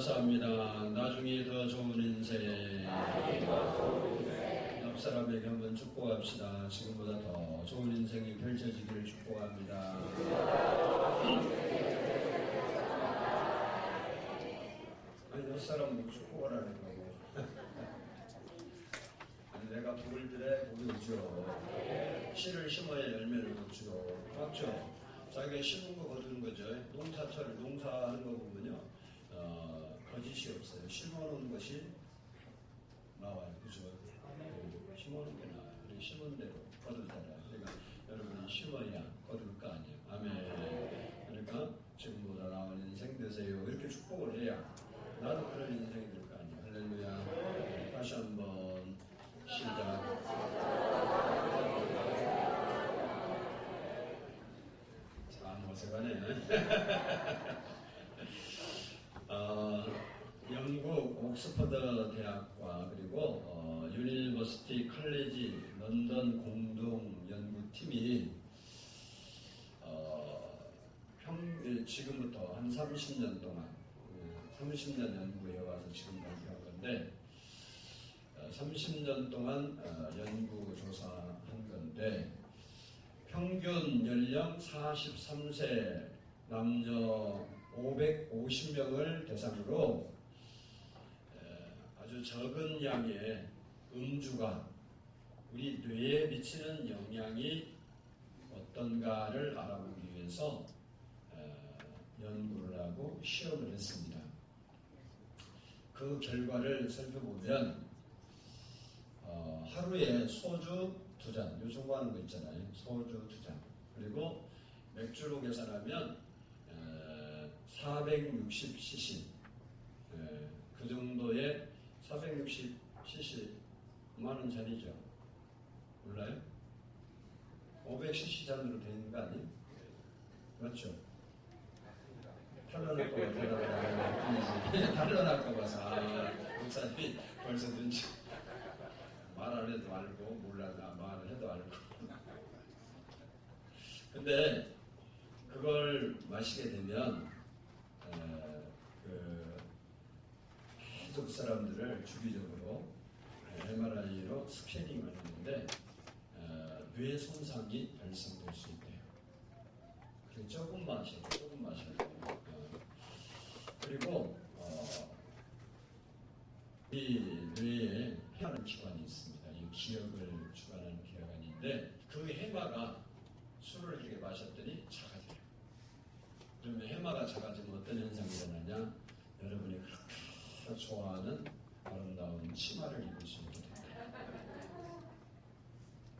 감사합니다. 나중에 더 좋은 인생. 옆 사람에게 한번 축복합시다. 지금보다 더 좋은 인생이 펼쳐지기를 축복합니다. 아니, 옆 사람 뭐 축복을 하려고. 아니, 내가 복을 드려 복이 오죠. 씨를 심어야 열매를 거두죠. 맞죠? 자기가 심은 거 거두는 거죠. 농사하는 거 보면요. 거짓이 없어요. 심어놓은 것이 나와요. 그죠? 심어놓은 게 나와요. 우리 심은 대로 거둘 따라. 그러니까 여러분이 심어야 거둘 거 아니에요. 아멘. 그러니까 지금보다 나은 인생 되세요. 이렇게 축복을 해야 나도 그런 인생이 될 거 아니에요. 할렐루야. 다시 한번 시작. 참 어색하네. 영국 옥스퍼드 대학과 그리고 유니버시티 컬리지 런던 공동 연구팀이 지금부터 한 30년 동안 30년 연구해 와서 지금 발표한 건데 30년 동안 연구 조사한 건데 평균 연령 43세 남녀 550명을 대상으로 아주 적은 양의 음주가 우리 뇌에 미치는 영향이 어떤가를 알아보기 위해서 연구를 하고 시험을 했습니다. 그 결과를 살펴보면 하루에 소주 2잔, 요즘 뭐 하는 거 있잖아요. 소주 2잔. 그리고 맥주로 계산하면 460cc. 그 정도의 460cc 많은 잔이죠. 몰라요? 500cc 잔으로 되어 있는 거 아니에요? 맞죠? 탈론할까 봐서 목사님이 벌써 눈치 말 안 해도 알고 몰라도 말을 해도 알고 근데 그걸 마시게 되면 계속 사람들을 주기적으로 MRI로 스캐닝을 하는데 뇌 손상이 발생될 수 있대요. 그래서 조금 마셔야 돼요. 그리고 이 뇌에 해마라는 기관이 있습니다. 이 기억을 주관하는 기관인데 그 해마가 술을 이렇게 마셨더니 작아져요. 그러면 해마가 작아지면 어떤 현상이 일어나냐? 여러분이 그렇게 좋아하는 아름다운 치마를 입을 수 있게 된다.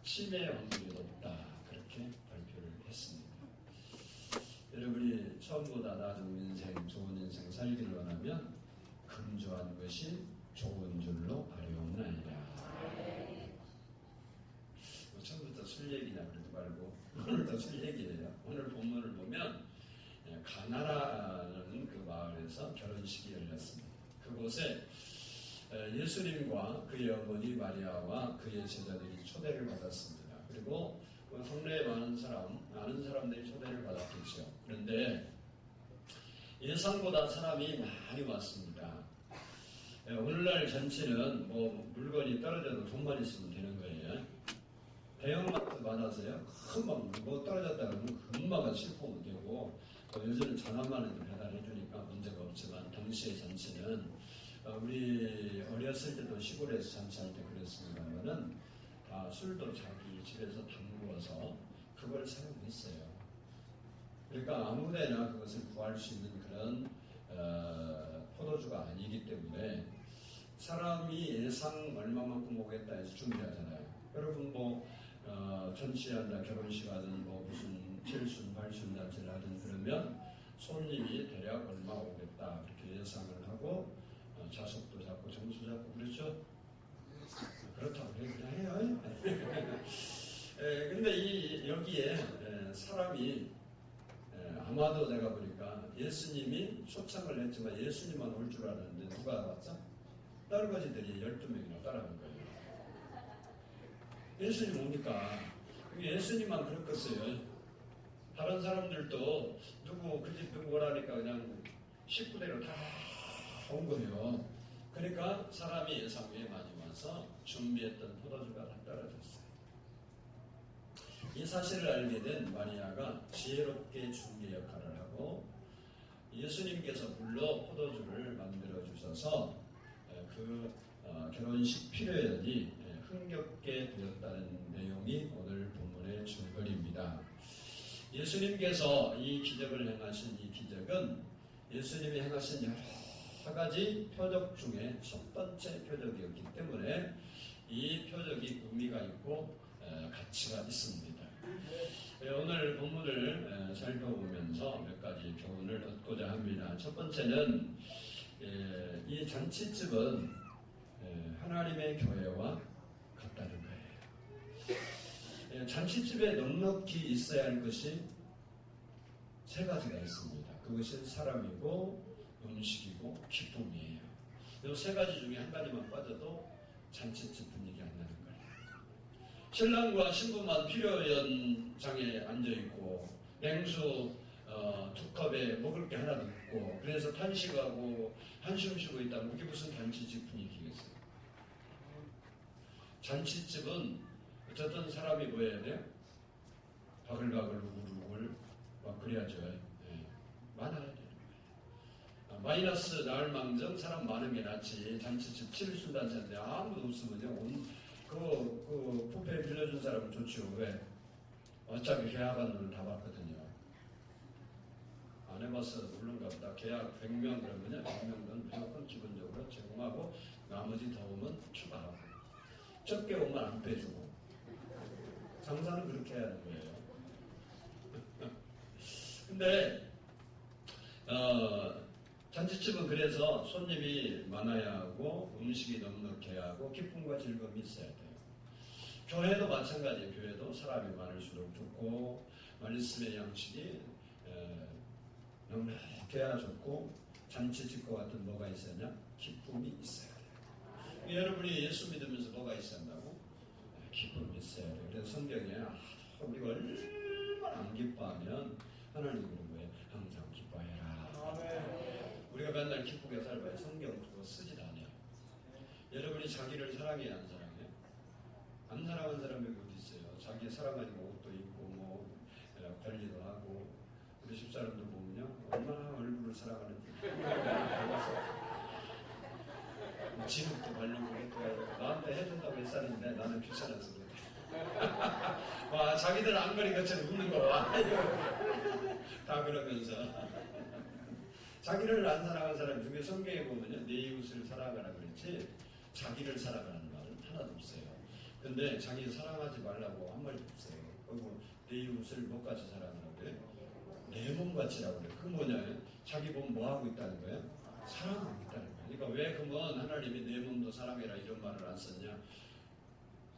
치매 확률이 높다. 그렇게 발표를 했습니다. 여러분이 처음보다 나은 인생, 좋은 인생 살기를 원하면 금조한 것이 좋은 줄로 아뢰옵나이다. 처음부터 술 얘기냐 그러지 말고 오늘도 술 얘기예요. 오늘 본문을 보면 가나라는 그 마을에서 결혼식이 열렸습니다. 그곳에 예수님과 그의 어머니 마리아와 그의 제자들이 초대를 받았습니다. 그리고 성내에 많은 아는 사람들이 초대를 받았겠죠. 그런데 예상보다 사람이 많이 왔습니다. 오늘날 잔치는 물건이 떨어져도 돈만 있으면 되는 거예요. 대형마트 많아서요. 금방 떨어졌다 그러면 금방 실포면 되고 요즘은 전화만 해도 배달해 주니까 문제가 없지만 당시의 잔치는 우리 어렸을 때도 시골에서 잔치할 때 그랬습니다만은 술도 자기 집에서 담그어서 그걸 사용했어요. 그러니까 아무데나 그것을 구할 수 있는 그런 포도주가 아니기 때문에 사람이 예상 얼마만큼 오겠다 해서 준비하잖아요. 여러분 전시한다 결혼식 하든 무슨 칠순, 발순 잔치를 하든 그러면 손님이 대략 얼마 오겠다 그렇게 예상을 하고 좌석도 잡고 점수 잡고 그렇죠? 그렇다고 그냥 해요. 근데 여기에 사람이 아마도 내가 보니까 예수님이 초청을 했지만 예수님만 올 줄 알았는데 누가 왔죠? 떨거지들이 12명이나 따라간 거예요. 예수님 오니까 예수님만 그렇겠어요. 다른 사람들도 그 집 누구 오라니까 그냥 식구대로 다 온 거예요. 그러니까 사람이 예상 위에 많이 와서 준비했던 포도주가 다 떨어졌어요. 이 사실을 알게 된 마리아가 지혜롭게 중개 역할을 하고 예수님께서 불러 포도주를 만들어 주셔서 그 결혼식 피로연이 흥겹게 되었다는 내용이 오늘 본문의 줄거리입니다. 예수님께서 이 기적을 행하신 이 기적은 예수님이 행하신 여러 가지 표적 중에 첫 번째 표적이었기 때문에 이 표적이 의미가 있고 가치가 있습니다. 오늘 본문을 살펴보면서 몇 가지 교훈을 얻고자 합니다. 첫 번째는 이 잔치집은 하나님의 교회와 같다는 거예요. 잔치집에 넉넉히 있어야 할 것이 세 가지가 있습니다. 그것이 사람이고 음식이고 기쁨이에요. 이 세 가지 중에 한 가지만 빠져도 잔치집 분위기 안 나는 거예요. 신랑과 신부만 피로연장에 앉아있고 냉수 두 컵에 먹을 게 하나도 없고 그래서 탄식하고 한숨 쉬고 있다면 그게 무슨 잔치집 분위기겠어요. 잔치집은 어쨌든 사람이 뭐 해야 돼요? 바글바글 우글우글 막 그래야죠. 많아야 돼요. 마이너스 나을 망정 사람 많은 게 낫지. 잔치집 칠순단체인데 아무도 없으면요. 그 부페 빌려준 사람은 좋죠. 왜? 어차피 계약한 돈을 다 받거든요. 안 해봐서 모르는가 보다. 계약 100명 그러면요. 100명은 무조건 기본적으로 제공하고 나머지 더 오면 추가하고 적게 오면 안 빼주고 장사는 그렇게 해야 하는 거예요. 근데 잔치집은 그래서 손님이 많아야 하고 음식이 넉넉해야 하고 기쁨과 즐거움이 있어야 돼요. 교회도 마찬가지예요. 교회도 사람이 많을수록 좋고 말씀의 양식이 넉넉해야 좋고 잔치집과 같은 뭐가 있어야 기쁨이 있어야 돼요. 여러분이 예수 믿으면서 뭐가 있어야 한다고? 기쁨이 있어야 돼요. 그래서 성경에 우리가 얼마나 안 기뻐하면 하나님 그런 거예요. 항상 기뻐해라. 우리가 맨날 기쁘게 살아봐요. 성경 그거 쓰지도 않아요. 여러분이 자기를 사랑해야 안 사랑해요? 안 사랑하는 사람이 어디 있어요? 자기 사랑하니까 옷도 입고 뭐 관리도 하고 우리 집사람도 보면요. 얼마나 얼굴을 사랑하는지 지금도 바르고 나한테 해준다고 했었는데 나는 귀찮아서 그래. 와 자기들 안거리 것처럼 웃는 거 봐. 다 그러면서 자기를 안 사랑하는 사람 중에 성경에 보면요. 내 이웃을 사랑하라 그랬지 자기를 사랑하는 말은 하나도 없어요. 근데 자기 사랑하지 말라고 한 말도 없어요. 그리고 내 이웃을 뭐까지 사랑하라고요? 내 몸같이라고 그래요. 그 뭐냐? 자기 몸 뭐하고 있다는 거예요? 사랑하고 있다는 거예요. 그러니까 왜 그러면 하나님이 내 몸도 사랑해라 이런 말을 안 썼냐?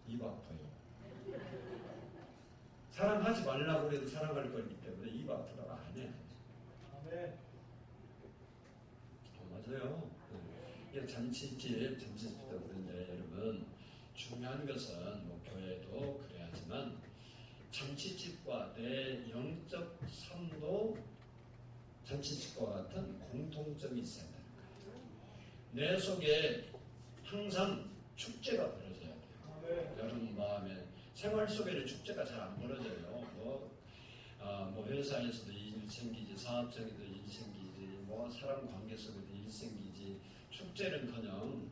입 아파요. 사랑하지 말라고 해도 사랑할 거기 때문에 입 아프다고 안 해. 맞아요. 이게 잔치집도 그런데 여러분 중요한 것은 뭐 교회도 그래야지만 잔치집과 내 영적 삶도 잔치집과 같은 공통점이 있어야 되는 거예요. 내 속에 항상 축제가 벌어져야 돼요. 여러분 마음에 생활 속에는 축제가 잘 안 벌어져요. 뭐 회사에서도 일 생기지, 사업적에도 일 생기지, 뭐 사람 관계 속에도 일 생기지. 축제는커녕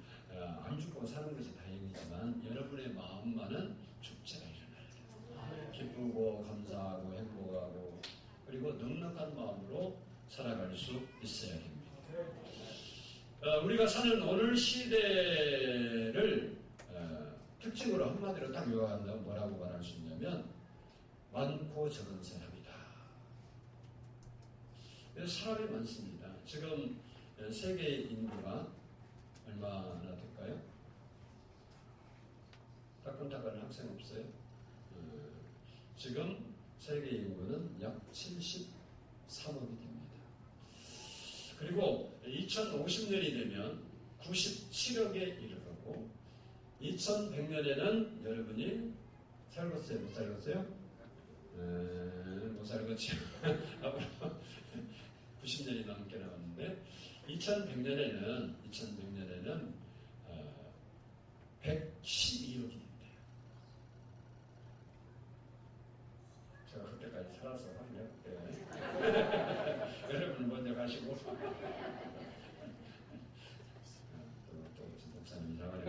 안 죽고 사는 것이 다행이지만 여러분의 마음만은 축제가 일어나야 돼요. 기쁘고 감사하고 행복하고 그리고 넉넉한 마음으로 살아갈 수 있어야 됩니다. 우리가 사는 오늘 시대를 특징으로 한마디로 딱 요약한다면 뭐라고 말할 수 있냐면 많고 적은 사람이다. 그래서 사람이 많습니다. 지금 세계 인구가 얼마나 될까요? 따끈따끈한 학생 없어요? 지금 세계 인구는 약 73억이 됩니다. 그리고 2050년이 되면 97억에 이르고 2100년에는 여러분이 살겠어요? 못 살겠어요? 못 살겠죠. 앞으로 90년이 넘게 나왔는데 2100년에는 112억이 된대요. 제가 그때까지 살아서 확인해볼게요. 여러분 먼저 가시고 또 목사님 장관님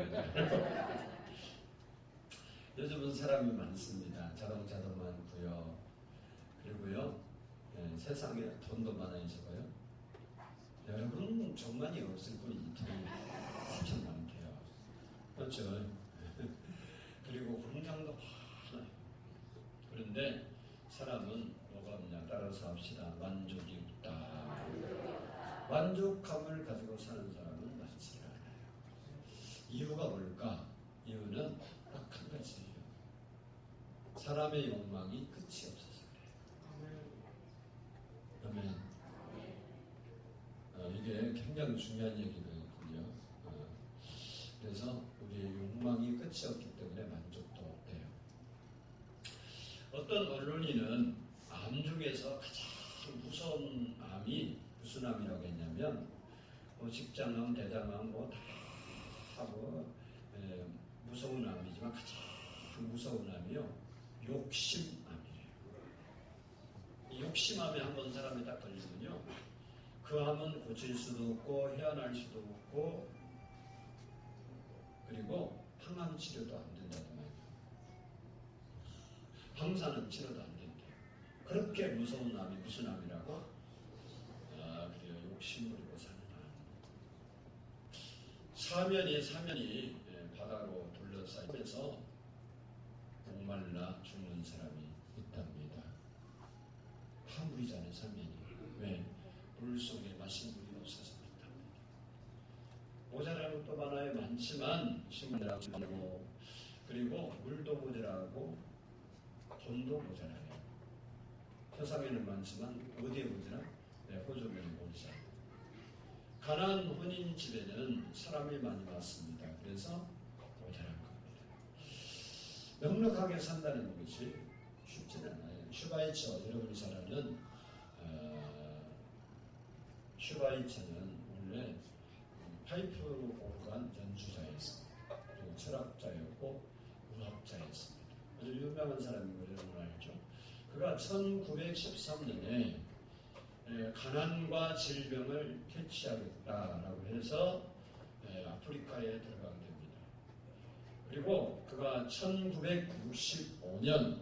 요즘은 사람이 많습니다. 자동차도 많고요. 그리고요, 세상에 돈도 많아지고요. 여러분 종만이 없을 뿐이지 돈이 엄청 많대요. 그렇죠? 그리고 공장도 많아요. 그런데 사람은 뭐가 없냐 따라서 합시다. 만족이 없다. 만족감을 가지고 사는 사람은 많지 않아요. 이유가 뭘까? 이유는 딱 한 가지예요. 사람의 욕망이 끝이 없어서 그래요. 아멘. 이게 굉장히 중요한 얘기거든요. 그래서 우리의 욕망이 끝이 없기 때문에 만족도 없대요. 어떤 언론인은 암 중에서 가장 무서운 암이 무슨 암이라고 했냐면 직장암, 대장암 다 무서운 암이지만 가장 무서운 암이요 욕심암이래요. 이 욕심암에 한번 사람이 딱 걸리면요 그 암은 고칠 수도 없고 헤어날 수도 없고 그리고 항암 치료도 안 된다는 말이에요. 방사능 치료도 안 된대요. 그렇게 무서운 암이 무슨 암이라고? 그래요. 욕심 부리고 사는 암. 사면이 바다로 둘러싸이면서 목말라 죽는 사람이 있답니다. 파물이잖아요, 사면이. 왜? 물 속에 마신 물이 없어서 그렇답니다. 모자라는 것도 많아요. 많지만 식물이라고 그리고 물도 모자라고 돈도 모자라요. 세상에는 많지만 어디에 모자라? 호주머니 모자라. 가난한 혼인집에는 사람이 많이 왔습니다. 그래서 모자란 겁니다. 넉넉하게 산다는 것이 쉽지는 않아요. 슈바이처, 여러분이 잘 아는 슈바이처는 원래 파이프 오르간 연주자였습니다. 그리고 철학자였고 문학자였습니다. 아주 유명한 사람인 걸 여러분 알죠? 그가 1913년에 가난과 질병을 퇴치하겠다라고 해서 아프리카에 들어가게 됩니다. 그리고 그가 1965년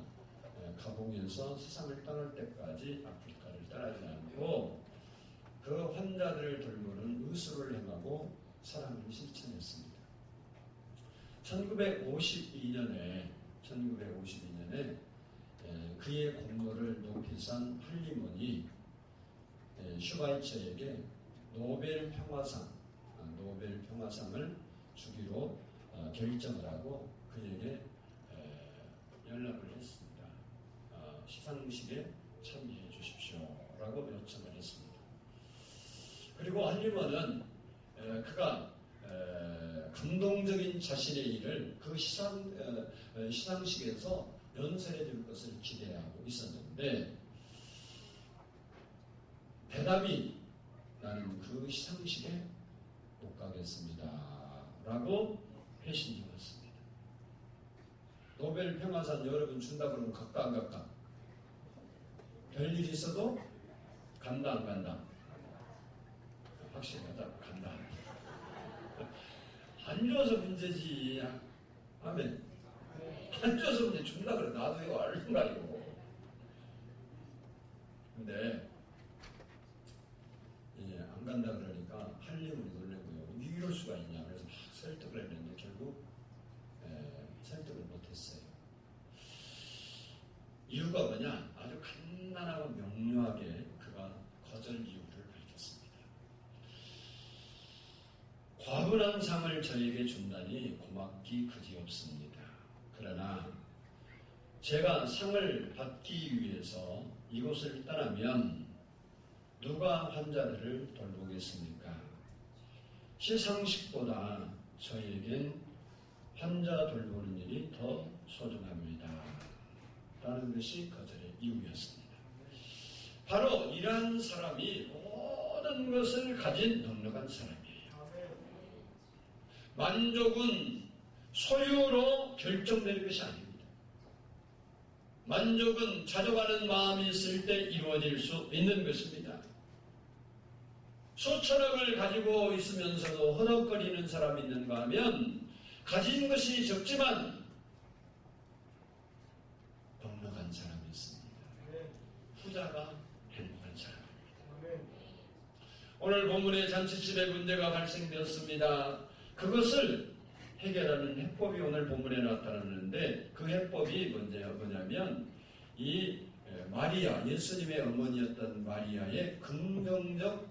가봉에서 세상을 떠날 때까지 아프리카를 떠나지 않고 그 환자들을 돌보는 의술을 행하고 사랑을 실천했습니다. 1952년에 그의 공로를 높이 산 할리몬이 슈바이처에게 노벨 평화상을 주기로 결정을 하고 그에게 연락을 했습니다. 시상식에 참여해 주십시오라고 요청을 했습니다. 그리고 할리몬은 그가 감동적인 자신의 일을 그 시상식에서 연설해 줄 것을 기대하고 있었는데 대답이 나는 그 시상식에 못 가겠습니다 라고 회신해왔습니다. 노벨 평화상 여러분 준다 그러면 갈까 안 갈까? 별일 있어도 간다 안 간다? 확실하다 간다. 안 줘서 문제지. 아멘. 안 줘서 문제 준다 그래. 나도 이거 알는가 이거. 근데 안 간다 그러니까 할리문이 놀래고요. 이럴 수가 있냐. 그래서 막 설득을 했는데 결국 설득을 못했어요. 이유가 뭐냐? 아주 간단하고 명료하게 그가 거절 이유를 밝혔습니다. 과분한 상을 저에게 준다니 고맙기 그지없습니다. 그러나 제가 상을 받기 위해서 이곳을 떠나면 누가 환자들을 돌보겠습니까? 시상식보다 저에겐 환자 돌보는 일이 더 소중합니다. 라는 것이 거절의 이유였습니다. 바로 이러한 사람이 모든 모든 것을 가진 넉넉한 사람이에요. 만족은 소유로 결정되는 것이 아닙니다. 만족은 자족하는 마음이 있을 때 이루어질 수 있는 것입니다. 수천억을 가지고 있으면서도 허덕거리는 사람이 있는가 하면 가진 것이 적지만 넉넉한 사람이 있습니다. 부자가 행복한 사람입니다. 오늘 본문의 잔치집에 문제가 발생되었습니다. 그것을 해결하는 해법이 오늘 본문에 나타나는데 그 해법이 뭐냐면 이 마리아, 예수님의 어머니였던 마리아의 긍정적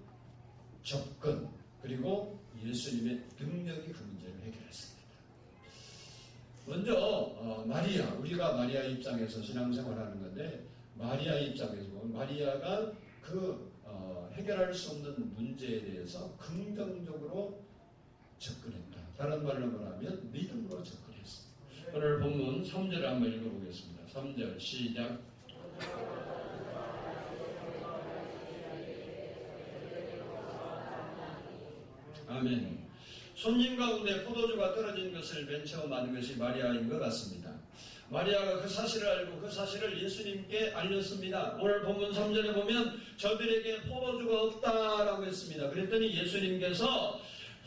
접근 그리고 예수님의 능력이 그 문제를 해결했습니다. 먼저 마리아, 우리가 마리아 입장에서 신앙생활하는 건데 마리아 입장에서 보면 마리아가 그 해결할 수 없는 문제에 대해서 긍정적으로 접근했다. 다른 말로 말하면 믿음으로 접근했습니다. 오늘 본문 3절을 한번 읽어보겠습니다. 3절 시작. 아멘. 손님 가운데 포도주가 떨어진 것을 맨 처음 아는 것이 마리아인 것 같습니다. 마리아가 그 사실을 알고 그 사실을 예수님께 알렸습니다. 오늘 본문 3절에 보면 저들에게 포도주가 없다라고 했습니다. 그랬더니 예수님께서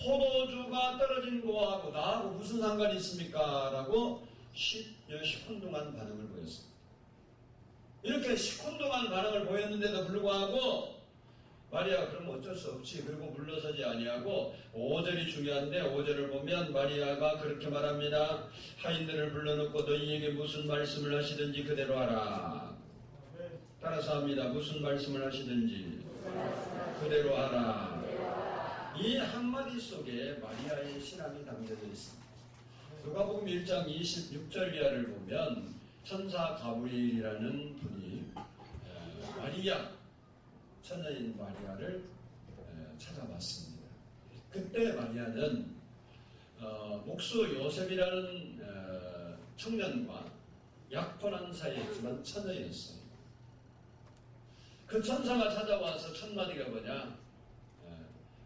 포도주가 떨어진 거하고 나하고 무슨 상관이 있습니까? 라고 시큰둥한 반응을 보였습니다. 이렇게 시큰둥한 반응을 보였는데도 불구하고 마리아가 그럼 어쩔 수 없지. 그리고 물러서지 아니하고 5절이 중요한데 5절을 보면 마리아가 그렇게 말합니다. 하인들을 불러놓고 너희에게 무슨 말씀을 하시든지 그대로 하라. 따라서 합니다. 무슨 말씀을 하시든지 그대로 하라. 이 한마디 속에 마리아의 신앙이 담겨져 있습니다. 누가복음 1장 26절 이하를 보면 천사 가브리엘이라는 분이 마리아 처녀인 마리아를 찾아왔습니다. 그때 마리아는 목수 요셉이라는 청년과 약혼한 사이였지만 처녀였어요. 그 천사가 찾아와서 첫 마디가 뭐냐?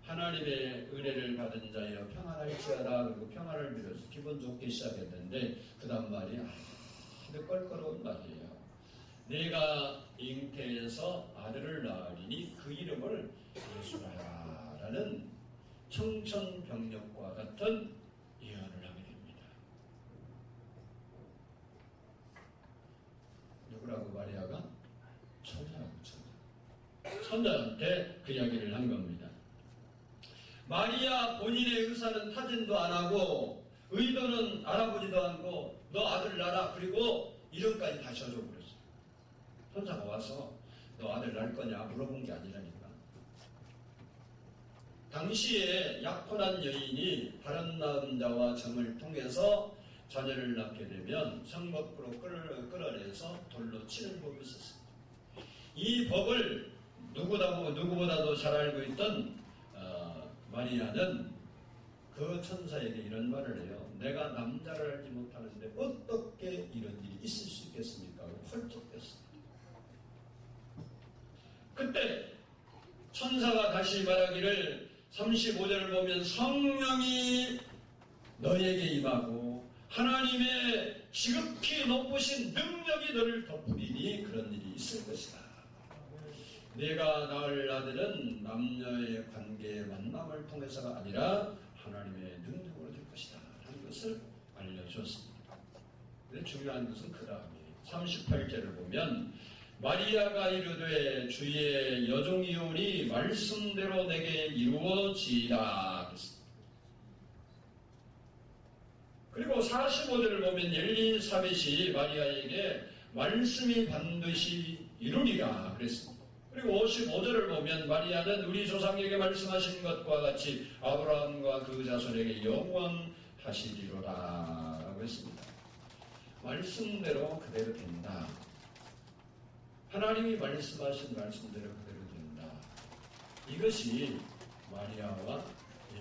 하나님의 은혜를 받은 자여 평안할지어다. 그리고 평안을 빌어서 기분 좋게 시작했는데 그 다음 말이 아주 껄끄러운 말이에요. 내가 잉태해서 아들을 낳으리니 그 이름을 예수라 라는 청천벽력과 같은 예언을 하게 됩니다. 누구라고? 마리아가? 천사라고. 천사한테 그 이야기를 한 겁니다. 마리아 본인의 의사는 타진도 안 하고 의도는 알아보지도 않고 너 아들 낳아. 그리고 이름까지 다 지어줘버렸어요. 천사가 와서 너 아들 낳을 거냐 물어본 게 아니라니까. 당시에 약혼한 여인이 다른 남자와 정을 통해서 자녀를 낳게 되면 성 밖으로 끌어내서 돌로 치는 법이 있었습니다. 이 법을 누구보다도 잘 알고 있던 마리아는 그 천사에게 이런 말을 해요. 내가 남자를 알지 못하는데 어떻게 이런 일이 있을 수 있겠습니까? 펄쩍댔습니다. 그때 천사가 다시 말하기를 35절을 보면 성령이 너에게 임하고 하나님의 지극히 높으신 능력이 너를 덮으리니 그런 일이 있을 것이다. 내가 낳을 아들은 남녀의 관계의 만남을 통해서가 아니라 하나님의 능력으로 될 것이다 하는 것을 알려줬습니다. 근데 중요한 것은 그 다음이에요. 38절을 보면 마리아가 이르되 주의 여종이오니 말씀대로 내게 이루어지이다. 그리고 45절을 보면 엘리사벳이 마리아에게 말씀이 반드시 이루리라 그랬습니다. 그리고 55절을 보면 마리아는 우리 조상에게 말씀하신 것과 같이 아브라함과 그 자손에게 영원하시리로다 라고 했습니다. 말씀대로 그대로 된다. 하나님이 말씀하신 말씀대로 그대로 된다. 이것이 마리아와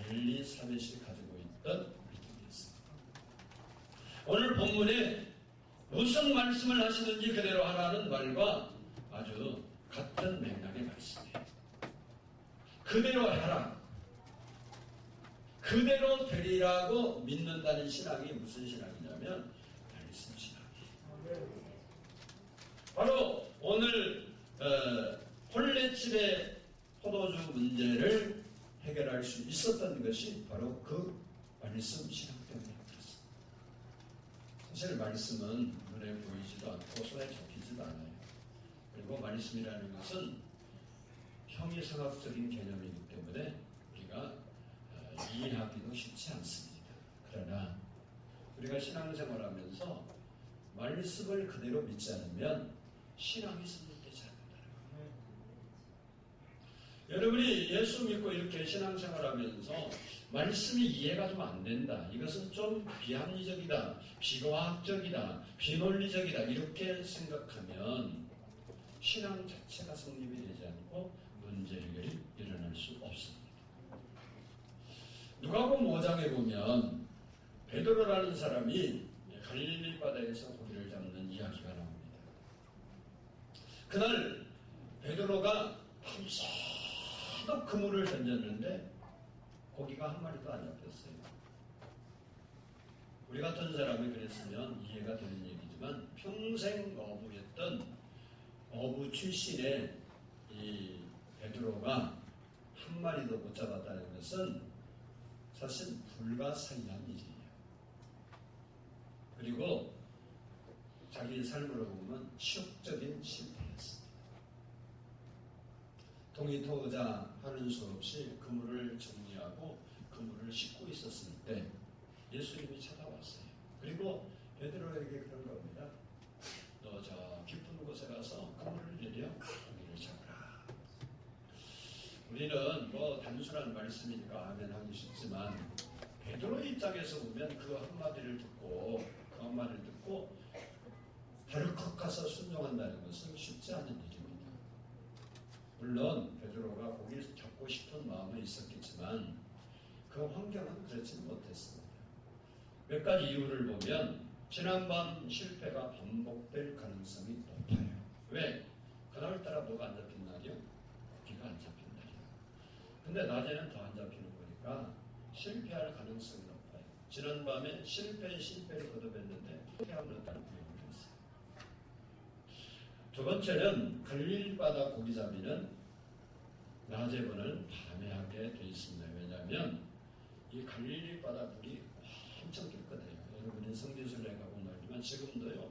엘리사벳이 가지고 있던 믿음이었습니다. 오늘 본문에 무슨 말씀을 하시는지 그대로 하라는 말과 아주 같은 맥락의 말씀이에요. 그대로 해라. 그대로 되리라고 믿는다는 신앙이 무슨 신앙이냐면 말씀 신앙이에요. 바로 오늘 홀레집의 포도주 문제를 해결할 수 있었던 것이 바로 그 말씀 신앙 때문에 그렇습니다. 사실 말씀은 눈에 보이지도 않고 손에 잡히지도 않아요. 그리고 말씀이라는 것은 형이상학적인 개념이기 때문에 우리가 이해하기도 쉽지 않습니다. 그러나 우리가 신앙생활하면서 말씀을 그대로 믿지 않으면 신앙이 성립되지 않는다는 거예요. 여러분이 예수 믿고 이렇게 신앙생활하면서 말씀이 이해가 좀 안 된다. 이것은 좀 비합리적이다. 비과학적이다. 비논리적이다. 이렇게 생각하면 신앙 자체가 성립이 되지 않고 문제 해결이 일어날 수 없습니다. 누가복음 5장에 보면 베드로라는 사람이 갈릴리 바다에서 고기를 잡는 이야기가 나옵니다. 그날 베드로가 밤새도록 그물을 던졌는데 고기가 한 마리도 안 잡혔어요. 우리 같은 사람이 그랬으면 이해가 되는 얘기지만 평생 어부였던 어부 출신의 이 베드로가 한 마리도 못 잡았다는 것은 사실 불가사의한 일이에요. 그리고 자기 삶으로 보면 치욕적인 실패였습니다. 동이토자 하는 수 없이 그물을 정리하고 그물을 싣고 있었을 때 예수님이 찾아왔어요. 그리고 베드로에게 그런 겁니다. 너 저 깊은 곳에 가서 그물을 내려 고기를 잡으라. 우리는 뭐 단순한 말씀이니까 아멘 하기 쉽지만 베드로의 입장에서 보면 그 한마디를 듣고 다르컥 가서 순종한다는 것은 쉽지 않은 일입니다. 물론 베드로가 고기를 잡고 싶은 마음은 있었겠지만 그 환경은 그렇지는 못했습니다. 몇 가지 이유를 보면 지난밤 실패가 반복될 가능성이 높아요. 왜? 그날따라 뭐가 안 잡힌 날이요? 고기가 안 잡힌 날이요. 근데 낮에는 더 안 잡히는 거니까 실패할 가능성이 높아요. 지난밤에 실패를 거듭했는데 실패하면 없다는 표현을 했어요. 두 번째는 갈릴리 바다 고기잡이는 낮에보다는 밤에 하게 되어 있습니다. 왜냐하면 이 갈릴리 바다 물이 엄청 깨끗해요. 여러분이 성지순례 가보면 알지만 지금도요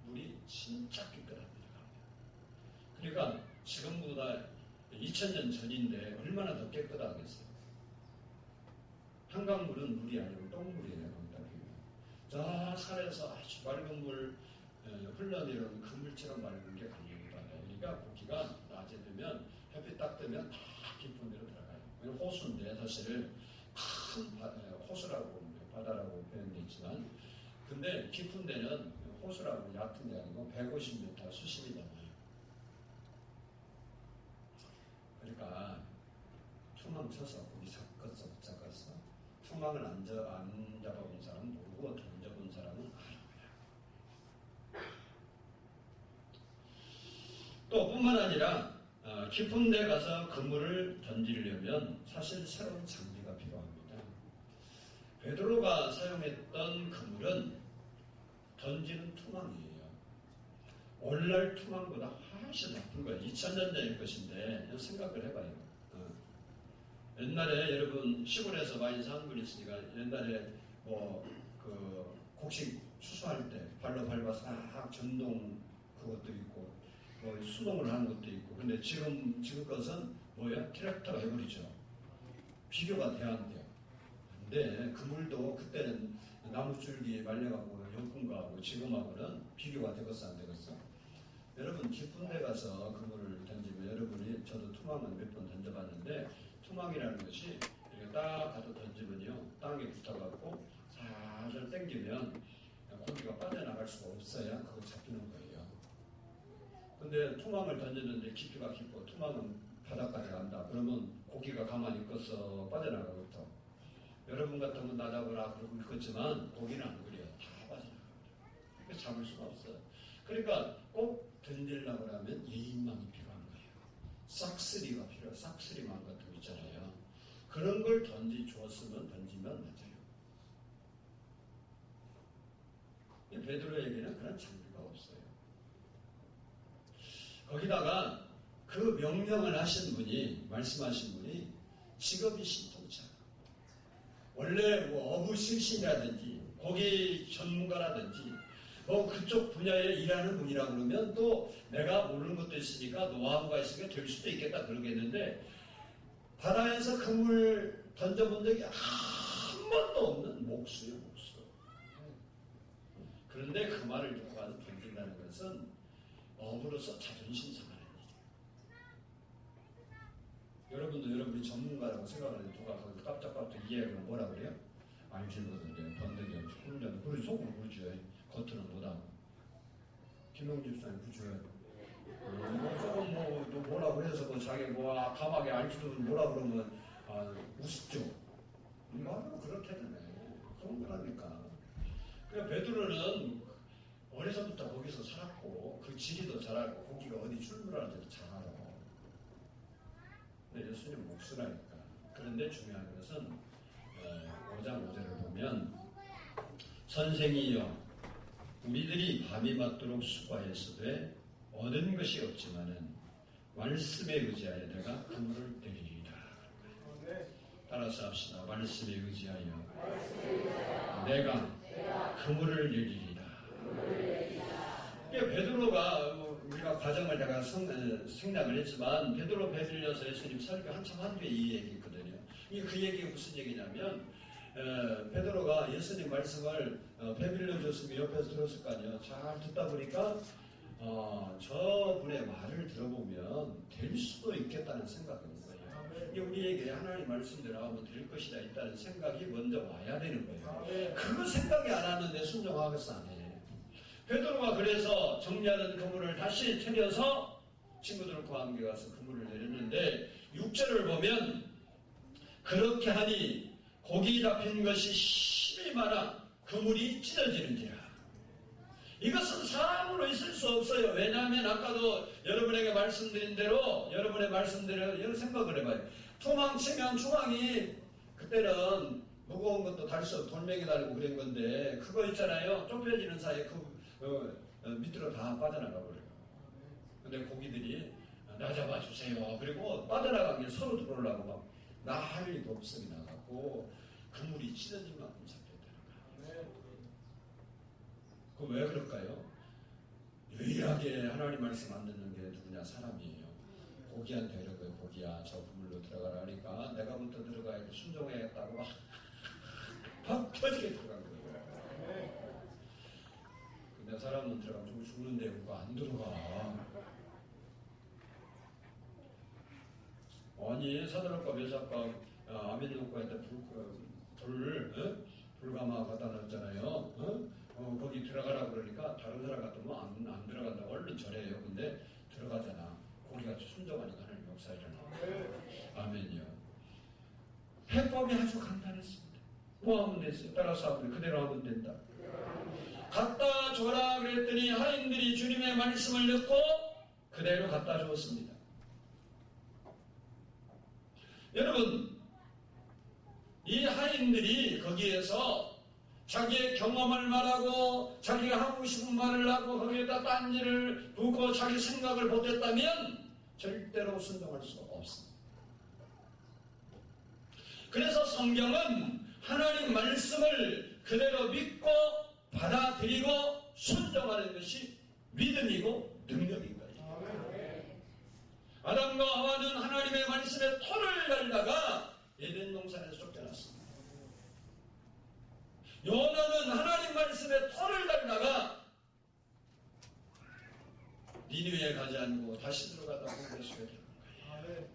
물이 진짜 깨끗합니다. 그러니까 지금보다 2000년 전인데 얼마나 더 깨끗하겠어요. 한강물은 물이 아니고 똥물이에요. 저 산에서 아주 맑은 물 흘러내려오는 그물처럼 맑은 게 갈릴리 바다예요. 그러니까 고기가 낮에 되면 햇빛 딱 뜨면 다 깊은 데로 들어가요. 호수인데 사실 큰 호수라고 바다라고 표현되지만 근데 깊은 데는 호수라고 얕은 데 아니고 150m 수심이 넘어요. 그러니까 투망 쳐서 고기 잡겠어 못 잡겠어 투망을 안 잡아본 사람은 모르고 던져본 사람은 알아요. 또 뿐만 아니라 깊은 데 가서 그물을 던지려면 사실 새로운 장비가 필요합니다. 베드로가 사용했던 그물은 던지는 투망이에요. 오늘날 투망보다 훨씬 나쁜 거예요. 2000년 전일 것인데 생각을 해봐요. 옛날에 여러분 시골에서 많이 사는 분이 있으니까 옛날에 곡식 추수할 때 발로 밟아서 전동 그것도 있고 수동을 하는 것도 있고 근데 지금 것은 뭐야? 트랙터가 해버리죠. 비교가 돼야 안 돼요. 근데 그물도 그때는 나무줄기에 말려가고 연분가하고 지금하고는 비교가 되겠어 안 되겠어? 여러분 깊은 데 가서 그물을 던지면 여러분이 저도 투망은 몇 번 던져봤는데 투망이라는 것이 이렇게 딱 가서 던지면요 땅에 붙어갖고 살살 당기면 고기가 빠져나갈 수가 없어야 그거 잡히는 거예요. 근데 투망을 던지는데 깊이가 깊고 투망은 바닥까지 간다. 그러면 고기가 가만히 있어서 빠져나가겠죠. 여러분 같으면 나 잡으라 그러고 있겠지만 고기는 안 그래요. 다 빠져나갑니다. 그래서 잡을 수가 없어요. 그러니까 꼭 던지려고 하면 예인망이 필요한 거예요. 싹쓸이가 필요해요. 싹쓸이만 같은 거 있잖아요. 그런 걸 던지면 맞아요. 베드로에게는 그런 장비가 없어요. 거기다가 그 명령을 하신 분이, 말씀하신 분이 직업이 신통치 않아요. 원래 뭐 어부 출신이라든지 고기 전문가라든지 뭐 그쪽 분야에 일하는 분이라 그러면 또 내가 모르는 것도 있으니까 노하우가 있으니까 될 수도 있겠다 그러겠는데, 바다에서 그물 던져본 적이 한 번도 없는 목수예요, 목수. 그런데 그 말을 듣고 가서 던진다는 것은 어부로서 자존심 상하는 일이에요. 여러분도 여러분이 전문가라고 생각하는데 누가 거기 깜짝깜짝 이해하면 뭐라 그래요? 알지거든요. 번데기 없이 훈련. 그리고 속으로 그러죠. 겉으로는 못하고. 김용집 사님 그죠. 조금 뭐 뭐라고 해서 뭐 자기 뭐 감하게 알지도 뭐라 그러면 우습죠. 말로 그렇게 되네. 그런 거라니까. 그러니까 베드로는 어려서부터 거기서 살았고 그 지리도 잘 알고 거기가 어디 출몰하는지도 잘 알아. 근데 예수님 목수라니까. 그런데 중요한 것은 5장 5절을 보면 선생이여 우리들이 밤이 맞도록 수고하였으되 얻은 것이 없지만은 말씀에 의지하여 내가 그물을 내리리라. 따라서 합시다. 말씀에 의지하여 내가 그물을 내리리라. 베드로가 우리가 과정을 내가 생략을 했지만 베드로 배들려서 예수님 설교 한참 한 뒤에 이 얘기거든요. 그 얘기가 무슨 얘기냐면 베드로가 예수님 말씀을 배빌려 줬으면 옆에서 들었을 거 아니에요. 잘 듣다 보니까 저분의 말을 들어보면 될 수도 있겠다는 생각이 온 거예요. 우리에게 하나님 말씀대로 하면 될 것이다 있다는 생각이 먼저 와야 되는 거예요. 그거 생각이 안 하는데 순종하겠어 안 해. 베드로가 그래서 정리하는 그물을 다시 차려서 친구들과 함께 가서 그물을 내렸는데 6절을 보면 그렇게 하니 고기 잡힌 것이 심히 많아 그물이 찢어지는지라. 이것은 사람으로 있을 수 없어요. 왜냐하면 아까도 여러분에게 말씀드린 대로 여러분 생각을 해봐요. 투망치면 중앙이 그때는 무거운 것도 달 수 없고 돌멩이 달고 그런 건데 그거 있잖아요. 좁혀지는 사이에 밑으로 다 빠져나가 버려요. 근데 고기들이 나 잡아주세요. 그리고 빠져나간 게 서로 들어오려고 막 난리 법석이 나가고 그물이 찢어질 만큼 잡혔다는 거예요. 그럼 왜 그럴까요? 유일하게 하나님 말씀 안 듣는 게 누구냐? 사람이에요. 고기한테 이러고요. 고기야 저 그물로 들어가라 하니까 내가 먼저 들어가야 돼. 순종해야겠다고 막 터지게 들어간 거예요. 근데 사람은 들어가면 좀 죽는데 그거 안 들어가. 아니 사드락과 메삭과 아벤노고한테 불가마 갖다 놨잖아요. 거기 들어가라 그러니까 다른 사람 같으면 안 들어간다고 얼른 절해요. 근데 들어가잖아. 고기가 순종하니까 하나님 역사 일어나요. 아멘이요. 해법이 아주 간단했습니다. 뭐 하면 됐어요? 따라서 하면 그대로 하면 된다. 갖다 줘라 그랬더니 하인들이 주님의 말씀을 듣고 그대로 갖다 주었습니다. 여러분, 이 하인들이 거기에서 자기의 경험을 말하고 자기가 하고 싶은 말을 하고 거기에다 딴지를 붓고 자기 생각을 보탰다면 절대로 순종할 수 없습니다. 그래서 성경은 하나님 말씀을 그대로 믿고 받아들이고 순종하는 것이 믿음이고 능력인 거예요. 아담과 하와는 하나님의 말씀에 토를 달다가 에덴 동산에서 쫓겨났습니다. 요나는 하나님 말씀에 토를 달다가 니느웨에 가지 않고 다시 들어가다 공개수에 들어간 거예요.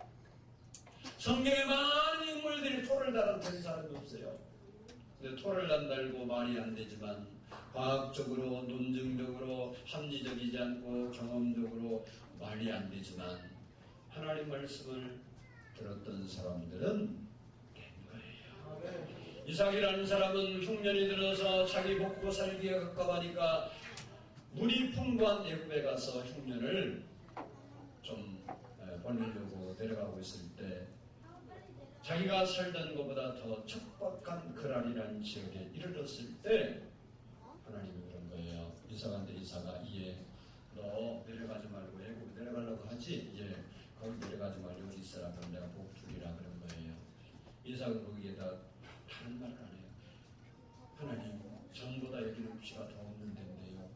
성경에 많은 인물들이 토를 달은 사람이 없어요. 근데 토를 안 달고 말이 안 되지만 과학적으로 논증적으로 합리적이지 않고 경험적으로 말이 안 되지만 하나님 말씀을 들었던 사람들은 된 거예요. 이삭이라는 사람은 흉년이 들어서 자기 먹고 살기에 가까워하니까 물이 풍부한 애굽에 가서 흉년을 좀 보내려고 내려가고 있을 때 자기가 살던 것보다 더 척박한 그랄이라는 지역에 이르렀을 때 하나님이 그런 거예요. 이삭한테 이삭아 이에 너 내려가지 말고 애굽 내려가려고 하지? 예, 거기 내려가지 말고 여기 있어라. 그럼 내가 복 주리라 그런 거예요. 이삭은 거기에다 다른 말을 안 해요. 하나님 전보다 여기는 비가 더 없는 데인데요.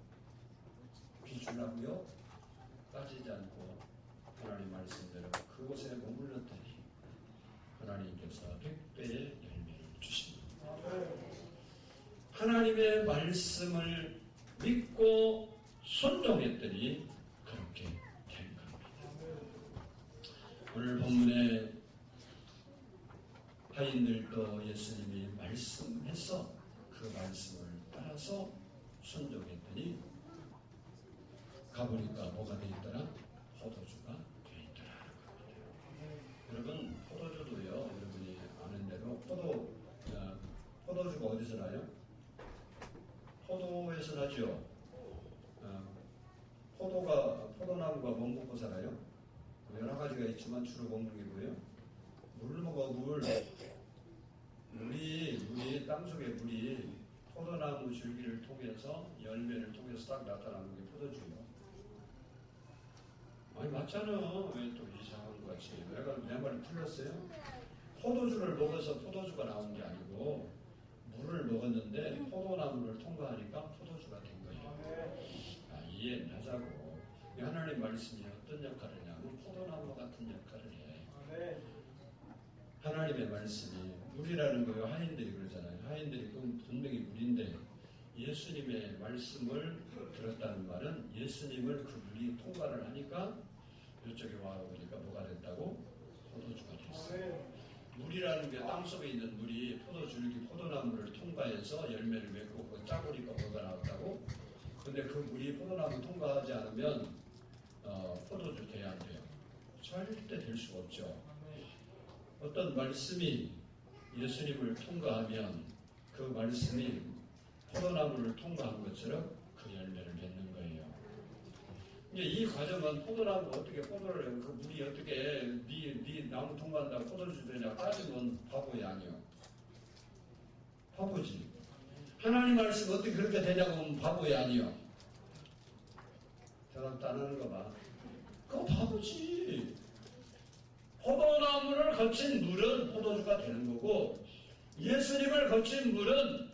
비 주라고요? 따지지 않고 하나님 말씀대로 그곳에 머물렀더니 하나님께서 100배의 열매를 주십니다. 하나님의 말씀을 믿고 순종했더니 그렇게 된 겁니다. 오늘 본문에 하인들도 예수님이 말씀해서 그 말씀을 따라서 순종했더니 가보니까 뭐가 되어 있더라? 포도주가 되어 있더라. 여러분 포도주도요. 여러분이 아는 대로 포도주가 어디서 나요? 포도에서 나죠. 포도나무가 뭐 먹고 살아요? 여러 가지가 있지만 주로 먹는 게 뭐예요? 물을 먹어, 물. 물이 땅속에 물이 포도나무 줄기를 통해서 열매를 통해서 딱 나타나는 게 포도주예요. 아니 맞잖아. 왜 또 이상한 것 같이? 내가 내 말이 틀렸어요? 포도주를 먹어서 포도주가 나온 게 아니고 물을 먹었는데 포도나무를 통과하니까 포도주가 된 거예요. 이해하자고. 하나님 말씀이 어떤 역할을 하냐면 포도나무 같은 역할을 해. 하나님의 말씀이 물이라는 거예요. 하인들이 그러잖아요. 하인들이 분명히 물인데 예수님의 말씀을 들었다는 말은 예수님을 그 물이 통과를 하니까 이쪽에 와보니까 뭐가 됐다고? 포도주가 됐어요. 물이라는 게 땅속에 있는 물이 포도줄기, 포도나무를 통과해서 열매를 맺고 그 짜고리가 뭐가 나왔다고? 근데 그 물이 포도나무 통과하지 않으면 포도주 돼야 안 돼요. 절대 될 수가 없죠. 어떤 말씀이 예수님을 통과하면 그 말씀이 포도나무를 통과한 것처럼 그 열매를 맺는 거예요. 이제 이 과정은 포도나무가 어떻게 포도를 그 물이 어떻게 네 나무 통과한다고 포도주 되냐 따지면 바보야 아니요. 바보지. 하나님 말씀 어떻게 그렇게 되냐고 하면 바보야 아니요. 대답 안 하는 거 봐. 그거 바보지. 포도나무를 거친 물은 포도주가 되는 거고 예수님을 거친 물은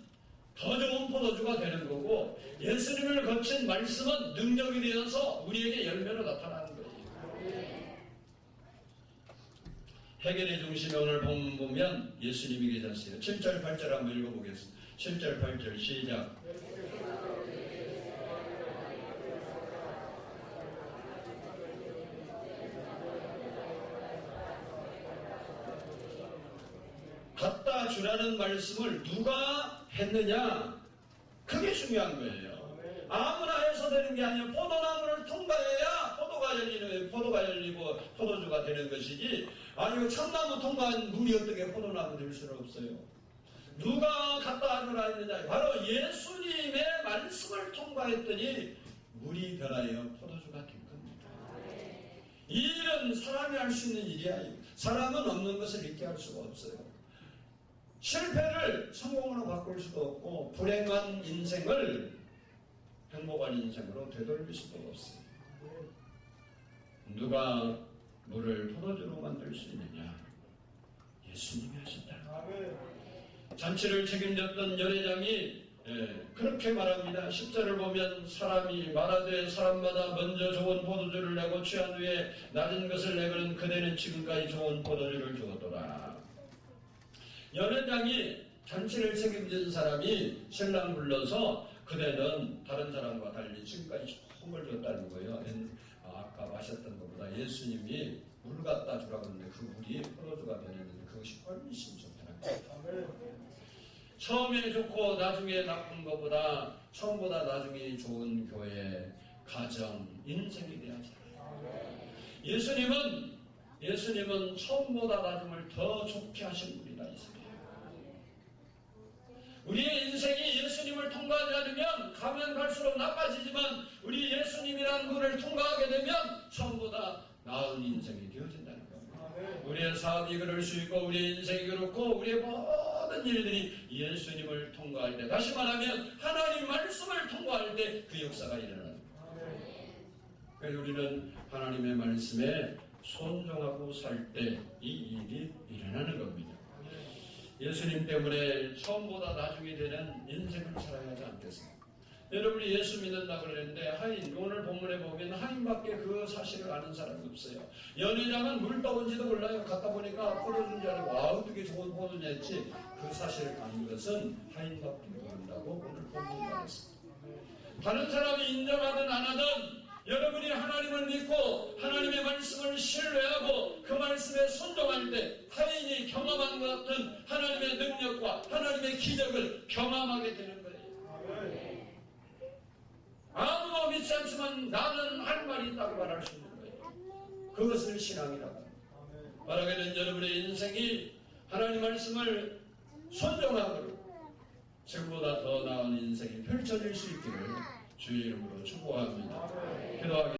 더 좋은 포도주가 되는 거고 예수님을 거친 말씀은 능력이 되어서 우리에게 열매로 나타나는 거예요. 해결의 중심에 오늘 보면 예수님이 계셨어요. 7절 8절 한번 읽어보겠습니다. 7절 8절 시작. 갖다 주라는 말씀을 누가 했느냐? 그게 중요한 거예요. 아무나 해서 되는 게 아니라 포도나무를 통과해야 포도가 열리고 포도주가 되는 것이지 아니면 참나무 통과한 물이 어떻게 포도나무 될 수는 없어요. 누가 갖다 주라 했느냐? 바로 예수님의 말씀을 통과했더니 물이 변하여 포도주가 된 겁니다. 이 일은 사람이 할 수 있는 일이 아니에요. 사람은 없는 것을 있게 할 수가 없어요. 실패를 성공으로 바꿀 수도 없고 불행한 인생을 행복한 인생으로 되돌릴 수도 없어요. 누가 물을 포도주로 만들 수 있느냐? 예수님이 하셨다. 잔치를 책임졌던 연회장이 그렇게 말합니다. 10절을 보면 사람이 말하되 사람마다 먼저 좋은 포도주를 내고 취한 후에 낮은 것을 내거는 그대는 지금까지 좋은 포도주를 주었더라. 연회장이 잔치를 책임진 사람이 신랑 불러서 그대는 다른 사람과 달리 지금까지 좋은 걸 줬다는 거예요. 아까 마셨던 것보다 예수님이 물 갖다 주라고 했는데 그 물이 포도주가 되는데 그것이 훨씬 좋다는 거예요. 처음에 좋고 나중에 나쁜 것보다 처음보다 나중에 좋은 교회, 가정, 인생이 되어야잖아요. 예수님은 처음보다 나중을 더 좋게 하신 분이다 이 소리예요. 우리의 인생이 예수님을 통과하지 않으면 가면 갈수록 나빠지지만 우리 예수님이라는 분을 통과하게 되면 처음보다 나은 인생이 되어진다는 겁니다. 우리의 사업이 그럴 수 있고 우리의 인생이 그렇고 우리의 모든 일들이 예수님을 통과할 때, 다시 말하면 하나님 말씀을 통과할 때 그 역사가 일어납니다. 그래서 우리는 하나님의 말씀에 순종하고 살 때 이 일이 일어나는 겁니다. 예수님 때문에 처음보다 나중에 되는 인생을 살아야 하지 않겠습니까? 여러분이 예수 믿는다 그러는데 하인, 오늘 본문에 보면 하인밖에 그 사실을 아는 사람이 없어요. 연회장은 물 떠온지도 몰라요. 갔다 보니까 포도주인 줄 알고 어떻게 좋은 포도주였지, 그 사실을 아는 것은 하인밖에 모른다고 오늘 본문에 말했습니다. 다른 사람이 인정하든 안 하든 여러분이 하나님을 믿고 하나님의 말씀을 신뢰하고 그 말씀에 순종할 때 하인이 경험한 것 같은 하나님의 능력과 하나님의 기적을 경험하게 되는 거예요. 아무도 믿지 않지만 나는 할 말이 있다고 말할 수 있는 거예요. 그것을 신앙이라고 합니다. 말하기는 여러분의 인생이 하나님 말씀을 순종함으로 지금보다 더 나은 인생이 펼쳐질 수 있기를 주의 이름으로 축복합니다. 기도하겠습니다.